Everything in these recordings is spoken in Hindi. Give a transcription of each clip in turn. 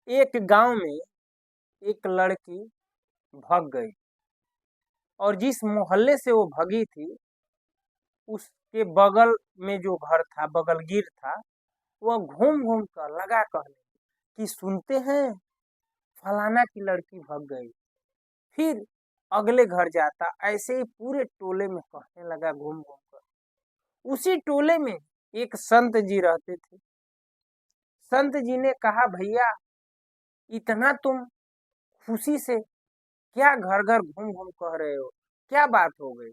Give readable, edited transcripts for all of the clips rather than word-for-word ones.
एक गांव में एक लड़की भाग गई और जिस मोहल्ले से वो भगी थी उसके बगल में जो घर था, बगलगीर था, वह घूम घूम कर लगा कहने कि सुनते हैं फलाना की लड़की भाग गई। फिर अगले घर जाता, ऐसे ही पूरे टोले में कहने लगा घूम घूम कर। उसी टोले में एक संत जी रहते थे। संत जी ने कहा, भैया इतना तुम खुशी से क्या घर घर घूम घूम कह रहे हो, क्या बात हो गई?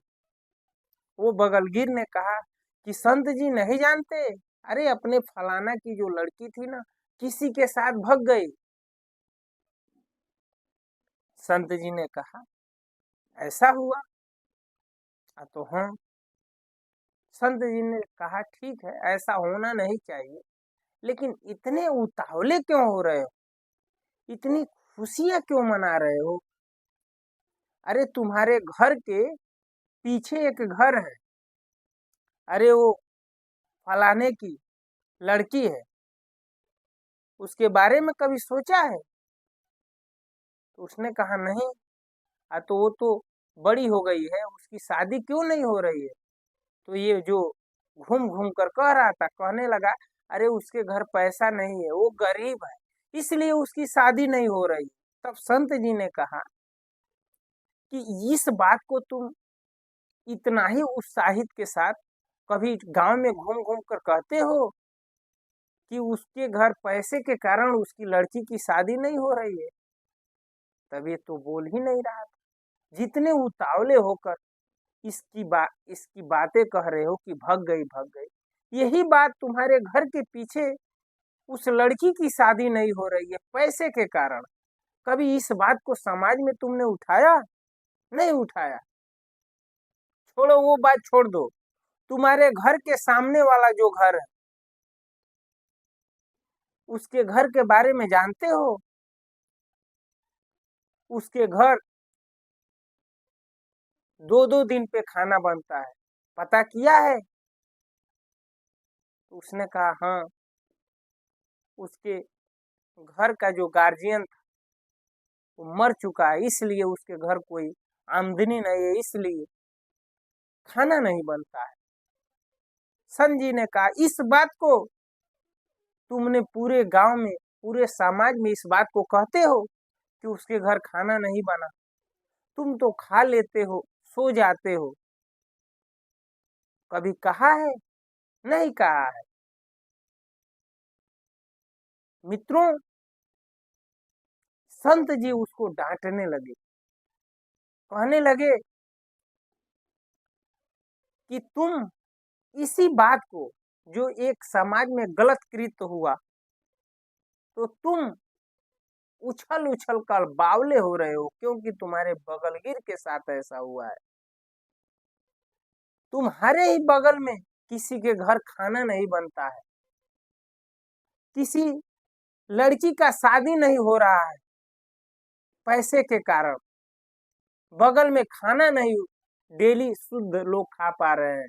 वो बगलगीर ने कहा कि संत जी नहीं जानते, अरे अपने फलाना की जो लड़की थी ना, किसी के साथ भाग गई। संत जी ने कहा, ऐसा हुआ? तो हाँ। संत जी ने कहा, ठीक है, ऐसा होना नहीं चाहिए, लेकिन इतने उतावले क्यों हो रहे हो, इतनी खुशियां क्यों मना रहे हो? अरे तुम्हारे घर के पीछे एक घर है, अरे वो फलाने की लड़की है, उसके बारे में कभी सोचा है? तो उसने कहा, नहीं। तो वो तो बड़ी हो गई है, उसकी शादी क्यों नहीं हो रही है? तो ये जो घूम घूम कर कह रहा था, कहने लगा, अरे उसके घर पैसा नहीं है, वो गरीब है, इसलिए उसकी शादी नहीं हो रही। तब संत जी ने कहा कि इस बात को तुम इतना ही उत्साहित के साथ कभी गांव में घूम घूम कर कहते हो कि उसके घर पैसे के कारण उसकी लड़की की शादी नहीं हो रही है? तब ये तो बोल ही नहीं रहा था। जितने उतावले होकर इसकी बातें कह रहे हो कि भग गई भग गई, यही बात तुम्हारे घर के पीछे उस लड़की की शादी नहीं हो रही है पैसे के कारण। कभी इस बात को समाज में तुमने उठाया? नहीं उठाया। छोड़ो, वो बात छोड़ दो। तुम्हारे घर के सामने वाला जो घर है, उसके घर के बारे में जानते हो? उसके घर 2-2 दिन पे खाना बनता है, पता किया है? तो उसने कहा, हाँ। उसके घर का जो गार्जियन था वो मर चुका है, इसलिए उसके घर कोई आमदनी नहीं है, इसलिए खाना नहीं बनता है। संत जी ने कहा, इस बात को तुमने पूरे गांव में, पूरे समाज में इस बात को कहते हो कि उसके घर खाना नहीं बना? तुम तो खा लेते हो, सो जाते हो, कभी कहा है? नहीं कहा है। मित्रों, संत जी उसको डांटने लगे, कहने लगे कि तुम इसी बात को, जो एक समाज में गलत कृत्य हुआ, तो तुम उछल उछल कर बावले हो रहे हो क्योंकि तुम्हारे बगलगीर के साथ ऐसा हुआ है। तुम्हारे ही बगल में किसी के घर खाना नहीं बनता है, किसी लड़की का शादी नहीं हो रहा है पैसे के कारण, बगल में खाना नहीं डेली शुद्ध लोग खा पा रहे हैं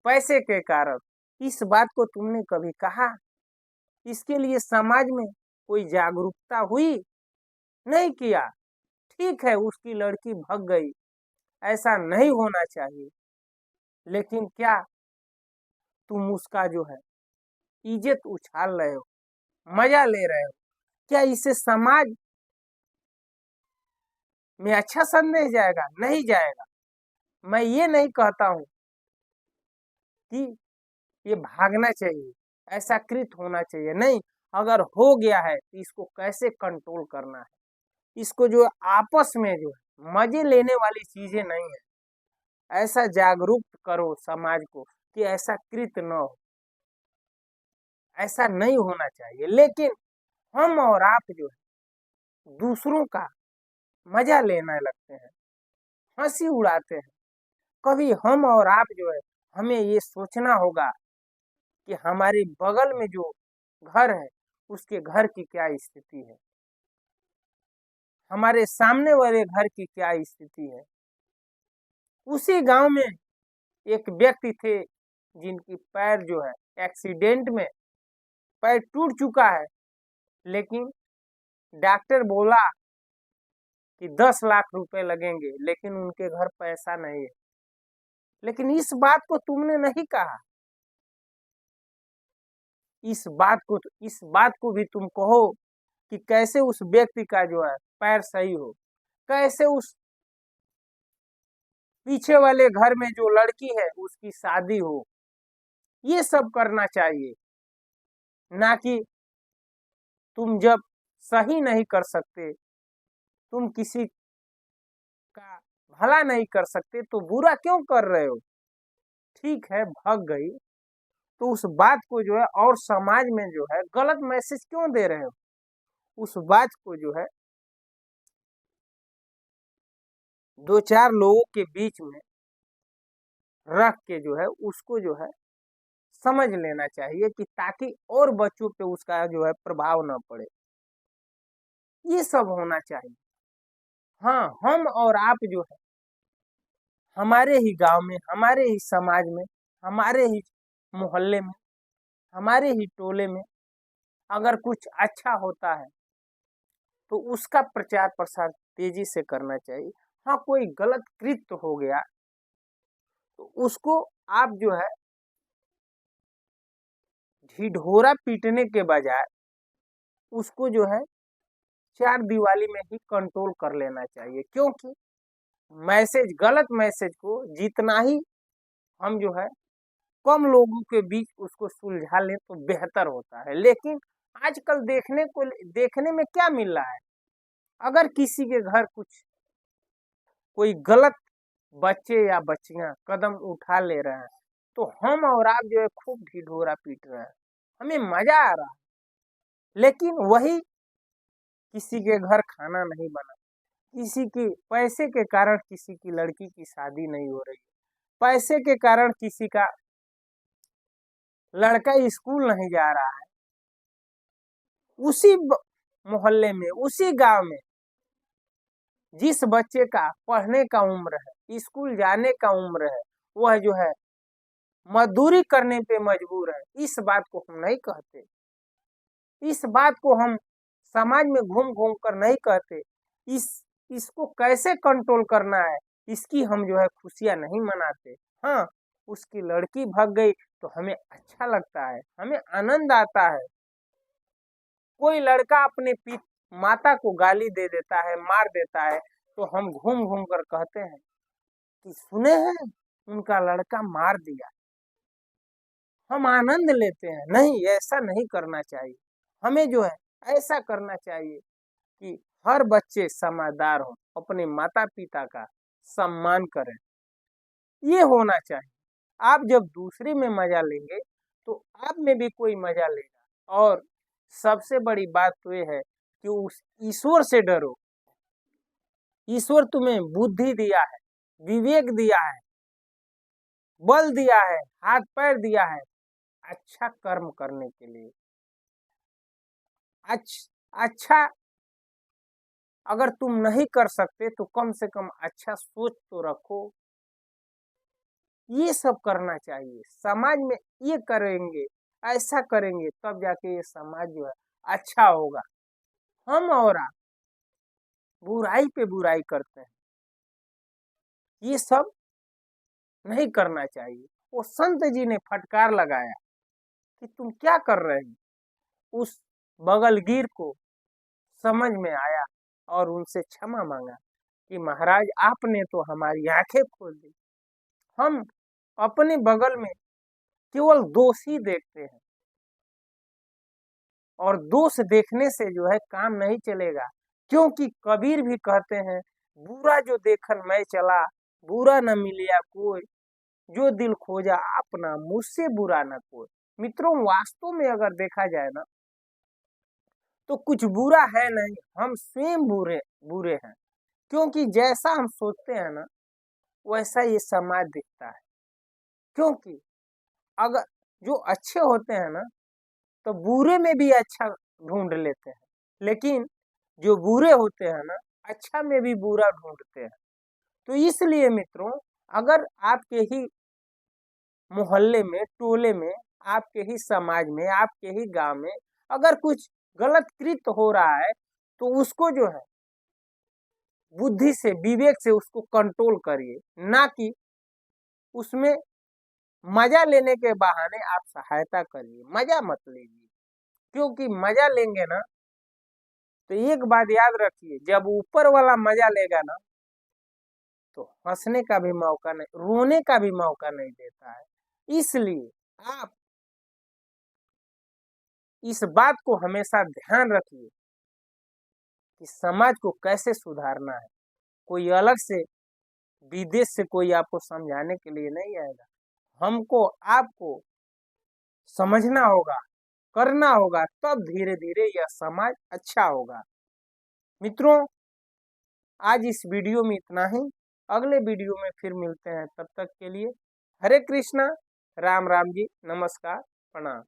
पैसे के कारण। इस बात को तुमने कभी कहा? इसके लिए समाज में कोई जागरूकता हुई? नहीं किया। ठीक है, उसकी लड़की भग गई, ऐसा नहीं होना चाहिए, लेकिन क्या तुम उसका जो है इज्जत उछाल रहे हो, मजा ले रहे हो? क्या इससे समाज में अच्छा संदेश जाएगा? नहीं जाएगा। मैं ये नहीं कहता हूं कि ये भागना चाहिए, ऐसा कृत होना चाहिए, नहीं। अगर हो गया है तो इसको कैसे कंट्रोल करना है, इसको जो आपस में जो है मजे लेने वाली चीजें नहीं है, ऐसा जागरूक करो समाज को कि ऐसा कृत न हो, ऐसा नहीं होना चाहिए। लेकिन हम और आप जो है दूसरों का मजा लेने लगते हैं, हंसी उड़ाते हैं। कभी हम और आप जो है, हमें ये सोचना होगा कि हमारे बगल में जो घर है उसके घर की क्या स्थिति है, हमारे सामने वाले घर की क्या स्थिति है। उसी गांव में एक व्यक्ति थे जिनकी पैर जो है एक्सीडेंट में पैर टूट चुका है, लेकिन डॉक्टर बोला कि 10 लाख रुपए लगेंगे, लेकिन उनके घर पैसा नहीं है, लेकिन इस बात को तुमने नहीं कहा। इस बात को भी तुम कहो कि कैसे उस व्यक्ति का जो है पैर सही हो, कैसे उस पीछे वाले घर में जो लड़की है उसकी शादी हो। ये सब करना चाहिए, ना कि तुम जब सही नहीं कर सकते, तुम किसी का भला नहीं कर सकते, तो बुरा क्यों कर रहे हो। ठीक है, भग गई तो उस बात को जो है और समाज में जो है गलत मैसेज क्यों दे रहे हो। उस बात को जो है 2-4 लोगों के बीच में रख के जो है उसको जो है समझ लेना चाहिए, कि ताकि और बच्चों पे उसका जो है प्रभाव न पड़े। ये सब होना चाहिए। हाँ, हम और आप जो है हमारे ही गांव में, हमारे ही समाज में, हमारे ही मोहल्ले में, हमारे ही टोले में अगर कुछ अच्छा होता है तो उसका प्रचार प्रसार तेजी से करना चाहिए। हाँ, कोई गलत कृत्य हो गया तो उसको आप जो है ढिढोरा पीटने के बजाय उसको जो है चार दीवारी में ही कंट्रोल कर लेना चाहिए, क्योंकि गलत मैसेज को जितना ही हम जो है कम लोगों के बीच उसको सुलझा लें तो बेहतर होता है। लेकिन आजकल देखने में क्या मिल रहा है, अगर किसी के घर कोई गलत बच्चे या बच्चियां कदम उठा ले रहे हैं तो हम और आप जो है खूब ढिढोरा पीट रहे हैं, हमें मजा आ रहा है। लेकिन वही किसी के घर खाना नहीं बना, किसी की पैसे के कारण किसी की लड़की की शादी नहीं हो रही, पैसे के कारण किसी का लड़का स्कूल नहीं जा रहा है, उसी मोहल्ले में, उसी गांव में जिस बच्चे का पढ़ने का उम्र है, स्कूल जाने का उम्र है, वह जो है मजदूरी करने पे मजबूर है। इस बात को हम नहीं कहते, इस बात को हम समाज में घूम घूम कर नहीं कहते। इसको कैसे कंट्रोल करना है, इसकी हम जो है खुशियां नहीं मनाते। हाँ, उसकी लड़की भाग गई तो हमें अच्छा लगता है, हमें आनंद आता है। कोई लड़का अपने माता को गाली दे देता है, मार देता है, तो हम घूम घूम कर कहते हैं कि सुने हैं उनका लड़का मार दिया, हम आनंद लेते हैं। नहीं, ऐसा नहीं करना चाहिए। हमें जो है ऐसा करना चाहिए कि हर बच्चे समझदार हो, अपने माता पिता का सम्मान करें, ये होना चाहिए। आप जब दूसरे में मजा लेंगे तो आप में भी कोई मजा लेगा। और सबसे बड़ी बात तो ये है कि उस ईश्वर से डरो। ईश्वर तुम्हें बुद्धि दिया है, विवेक दिया है, बल दिया है, हाथ पैर दिया है अच्छा कर्म करने के लिए। अच्छा अगर तुम नहीं कर सकते तो कम से कम अच्छा सोच तो रखो। ये सब करना चाहिए समाज में। ये करेंगे, ऐसा करेंगे तब जाके ये समाज जो है अच्छा होगा। हम और आप बुराई पे बुराई करते हैं, ये सब नहीं करना चाहिए। वो संत जी ने फटकार लगाया कि तुम क्या कर रहे हो। उस बगलगीर को समझ में आया और उनसे क्षमा मांगा कि महाराज आपने तो हमारी आंखें खोल दी, हम अपने बगल में केवल दोषी देखते हैं, और दोष देखने से जो है काम नहीं चलेगा। क्योंकि कबीर भी कहते हैं, बुरा जो देखन मैं चला, बुरा न मिलिया कोई, जो दिल खोजा अपना, मुझसे बुरा न कोई। मित्रों, वास्तव में अगर देखा जाए ना तो कुछ बुरा है नहीं, हम स्वयं बुरे बुरे हैं। क्योंकि जैसा हम सोचते हैं ना वैसा ये समाज दिखता है। क्योंकि अगर जो अच्छे होते हैं ना तो बुरे में भी अच्छा ढूंढ लेते हैं, लेकिन जो बुरे होते हैं ना अच्छा में भी बुरा ढूंढते हैं। तो इसलिए मित्रों, अगर आपके ही मोहल्ले में, टोले में, आपके ही समाज में, आपके ही गांव में अगर कुछ गलत कृत्य हो रहा है तो उसको जो है बुद्धि से, विवेक से उसको कंट्रोल करिए, ना कि उसमें मजा लेने के बहाने आप सहायता करिए। मजा मत लीजिए, क्योंकि मजा लेंगे ना तो एक बात याद रखिए, जब ऊपर वाला मजा लेगा ना तो हंसने का भी मौका नहीं, रोने का भी मौका नहीं देता है। इसलिए आप इस बात को हमेशा ध्यान रखिए कि समाज को कैसे सुधारना है। कोई अलग से विदेश से कोई आपको समझाने के लिए नहीं आएगा, हमको आपको समझना होगा, करना होगा, तब धीरे धीरे यह समाज अच्छा होगा। मित्रों, आज इस वीडियो में इतना ही। अगले वीडियो में फिर मिलते हैं, तब तक के लिए हरे कृष्णा, राम राम जी, नमस्कार, प्रणाम।